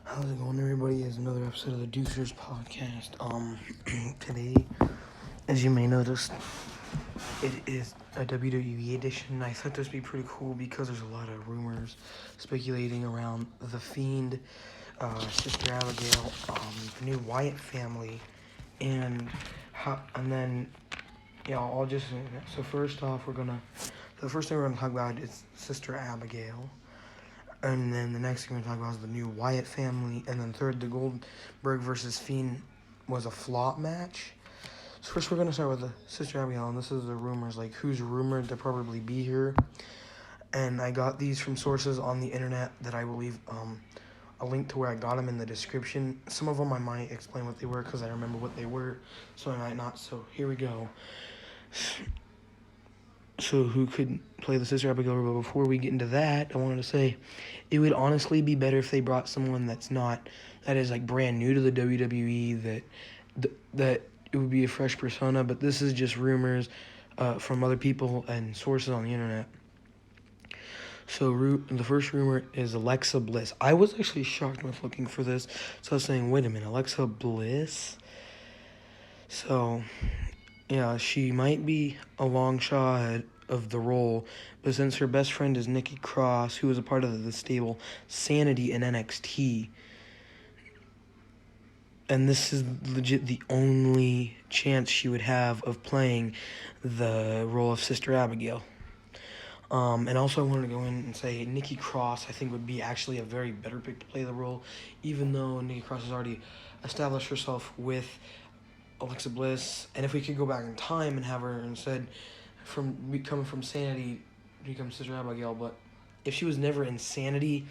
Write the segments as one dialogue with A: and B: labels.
A: How's it going, everybody? It's another episode of the Dukesters podcast. Today, as you may notice, it is a WWE edition. I thought this would be pretty cool because there's a lot of rumors speculating around The Fiend, Sister Abigail, the new Wyatt family, and then, I'll just, so first off, the first thing we're gonna talk about is Sister Abigail. And then the next thing we're going to talk about is the new Wyatt family. And then third, the Goldberg versus Fiend was a flop match. So first we're going to start with the Sister Abigail. And this is the rumors, like who's rumored to probably be here. And I got these from sources on the internet that I believe, a link to where I got them in the description. Some of them I might explain what they were because I remember what they were. So I might not. So here we go. So who could play the Sister Abigail? But before we get into that, I wanted to say it would honestly be better if they brought someone that is like brand new to the WWE, that it would be a fresh persona. But this is just rumors from other people and sources on the internet. So the first rumor is Alexa Bliss. I was actually shocked when looking for this. So I was saying, wait a minute, Alexa Bliss? So yeah, she might be a long shot of the role, but since her best friend is Nikki Cross, who was a part of the stable Sanity in NXT, and this is legit the only chance she would have of playing the role of Sister Abigail. And also I wanted to go in and say Nikki Cross I think would be actually a very better pick to play the role, even though Nikki Cross has already established herself with Alexa Bliss. And if we could go back in time and have her instead coming from Sanity become Sister Abigail, but if she was never in Sanity,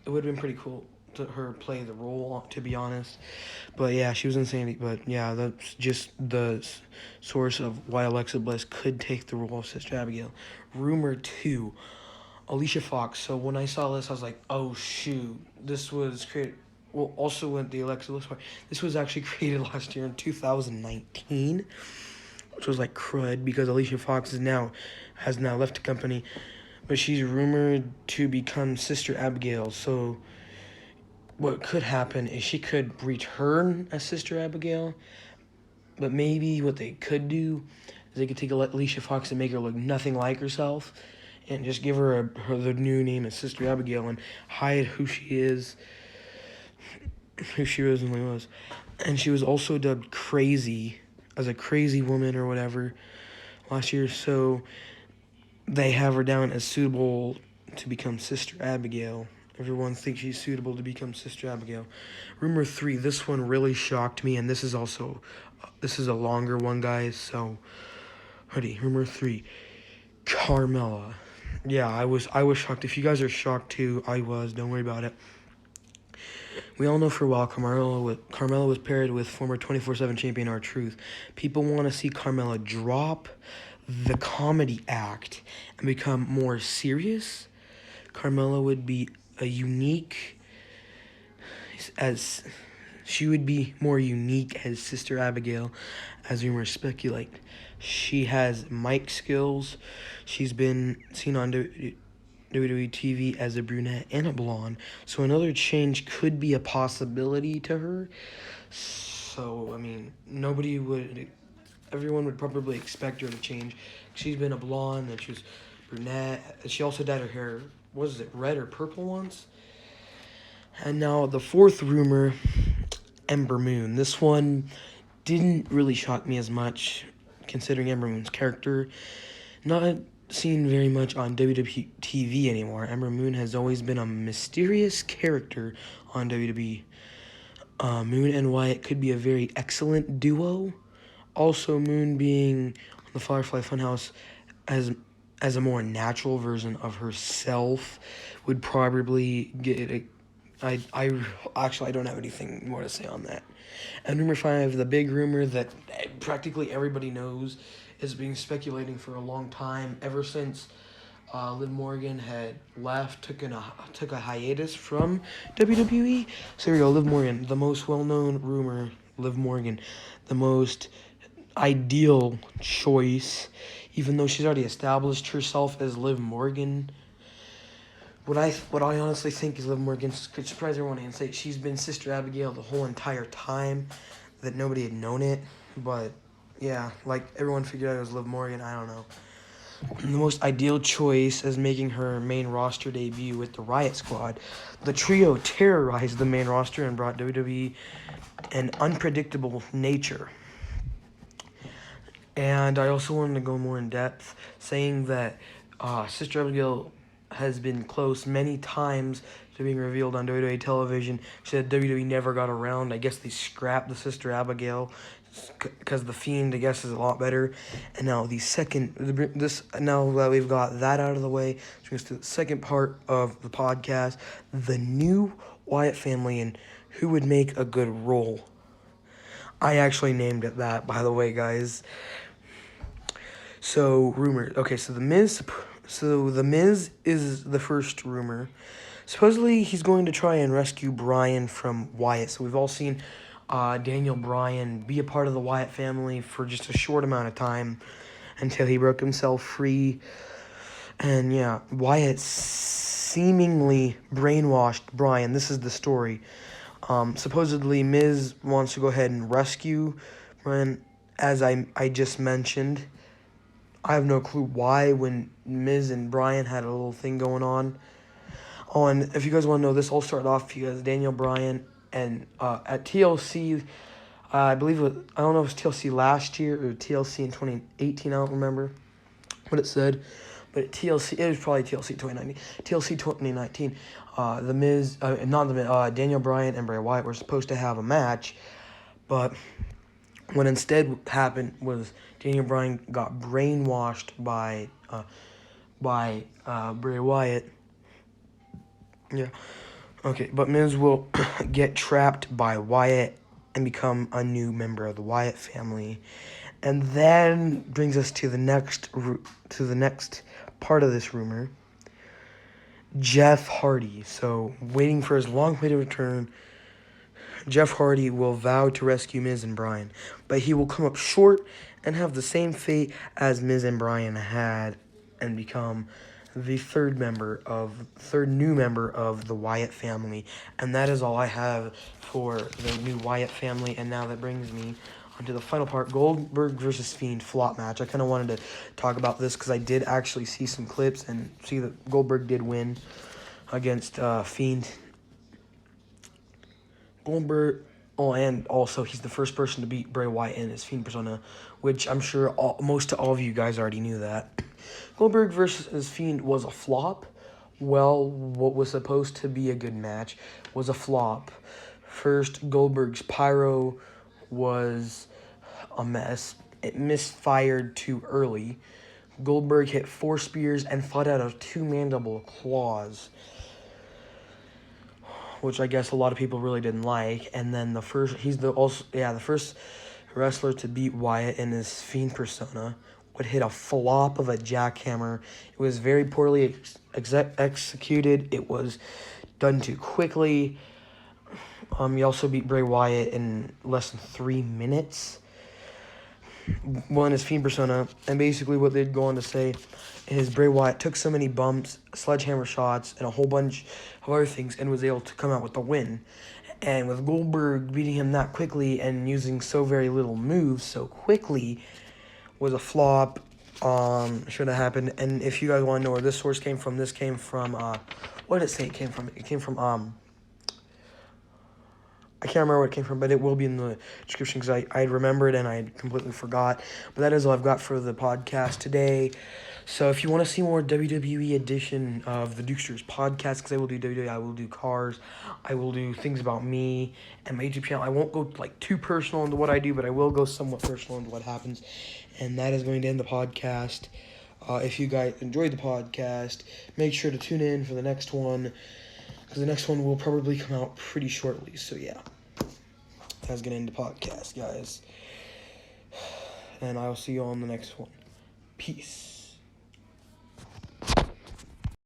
A: it would have been pretty cool to her play the role, to be honest. But yeah, she was in Sanity. But yeah, that's just the source of why Alexa Bliss could take the role of Sister Abigail. Rumor 2, Alicia Fox. So when I saw this, I was like, oh shoot, this was created. Well, also with the Alexa Bliss part, this was actually created last year in 2019, which was like crud because Alicia Fox has now left the company, but she's rumored to become Sister Abigail. So what could happen is she could return as Sister Abigail, but maybe what they could do is they could take Alicia Fox and make her look nothing like herself and just give her the new name as Sister Abigail and hide who she originally was. And she was also dubbed Crazy as a crazy woman or whatever last year, so they have her down as suitable to become Sister Abigail. Everyone thinks she's suitable to become Sister Abigail. Rumor 3, this one really shocked me, and this is a longer one, guys, so ready. Rumor 3, Carmella. Yeah, I was shocked. If you guys are shocked too, I was. Don't worry about it. We all know for a while Carmella was paired with former 24/7 champion R-Truth. People want to see Carmella drop the comedy act and become more serious. Carmella would be she would be more unique as Sister Abigail, as rumors speculate. She has mic skills. She's been seen on WWE TV as a brunette and a blonde, so another change could be a possibility to her. So, I mean, everyone would probably expect her to change. She's been a blonde, and she was brunette. She also dyed her hair, was it red or purple once? And now the fourth rumor, Ember Moon. This one didn't really shock me as much, considering Ember Moon's character. Not seen very much on WWE TV anymore. Ember Moon has always been a mysterious character on WWE. Moon and Wyatt could be a very excellent duo. Also, Moon being on the Firefly Funhouse as a more natural version of herself would probably get I don't have anything more to say on that. And rumor 5, the big rumor that practically everybody knows is being speculating for a long time, ever since Liv Morgan had left, took a hiatus from WWE. So here we go, Liv Morgan, the most well-known rumor, Liv Morgan, the most ideal choice, even though she's already established herself as Liv Morgan. What I honestly think is Liv Morgan could surprise everyone and say she's been Sister Abigail the whole entire time, that nobody had known it. But yeah, like everyone figured out it was Liv Morgan. I don't know. The most ideal choice as making her main roster debut with the Riot Squad. The trio terrorized the main roster and brought WWE an unpredictable nature. And I also wanted to go more in depth, saying that Sister Abigail has been close many times to being revealed on WWE television. She said WWE never got around. I guess they scrapped the Sister Abigail because the Fiend, I guess, is a lot better. And now now that we've got that out of the way, which brings to the second part of the podcast, the new Wyatt family and who would make a good role. I actually named it that, by the way, guys. So, rumors. Okay, so the Miz is the first rumor. Supposedly, he's going to try and rescue Bryan from Wyatt. So we've all seen Daniel Bryan be a part of the Wyatt family for just a short amount of time until he broke himself free. And yeah, Wyatt seemingly brainwashed Bryan. This is the story. Supposedly, Miz wants to go ahead and rescue Bryan, as I just mentioned. I have no clue why when Miz and Bryan had a little thing going on. Oh, and if you guys want to know, this all started off because Daniel Bryan and at TLC, I believe I don't know if it was TLC last year or TLC in 2018, I don't remember what it said. But at TLC, it was probably TLC 2019. TLC 2019, the Miz, not the Miz, Daniel Bryan and Bray Wyatt were supposed to have a match, but what instead happened was Daniel Bryan got brainwashed by Bray Wyatt. Yeah. Okay, but Miz will get trapped by Wyatt and become a new member of the Wyatt family. And then brings us to the next part of this rumor. Jeff Hardy. So, waiting for his long-awaited return, Jeff Hardy will vow to rescue Miz and Bryan, but he will come up short and have the same fate as Miz and Bryan had and become the third new member of the Wyatt family. And that is all I have for the new Wyatt family. And now that brings me onto the final part, Goldberg versus Fiend flop match. I kind of wanted to talk about this because I did actually see some clips and see that Goldberg did win against Fiend. Goldberg, and also he's the first person to beat Bray Wyatt in his Fiend persona, which I'm sure most of you guys already knew that. Goldberg versus Fiend was a flop. Well, what was supposed to be a good match was a flop. First, Goldberg's pyro was a mess. It misfired too early. Goldberg hit 4 spears and fought out of 2 mandible claws, which I guess a lot of people really didn't like. And then the first wrestler to beat Wyatt in his Fiend persona would hit a flop of a jackhammer. It was very poorly executed. It was done too quickly. He also beat Bray Wyatt in less than 3 minutes. Won his Fiend persona, and basically what they'd go on to say is Bray Wyatt took so many bumps, sledgehammer shots, and a whole bunch of other things, and was able to come out with the win. And with Goldberg beating him that quickly and using so very little moves so quickly was a flop. Should have happened. And if you guys want to know where this source came from, this came from what did it say it came from? It came from I can't remember where it came from, but it will be in the description because I remembered and I completely forgot. But that is all I've got for the podcast today. So if you want to see more WWE edition of the Dukesters podcast, because I will do WWE, I will do cars, I will do things about me and my YouTube channel. I won't go too personal into what I do, but I will go somewhat personal into what happens. And that is going to end the podcast. If you guys enjoyed the podcast, make sure to tune in for the next one, because the next one will probably come out pretty shortly. So yeah, that's going to end the podcast, guys. And I'll see you on the next one. Peace.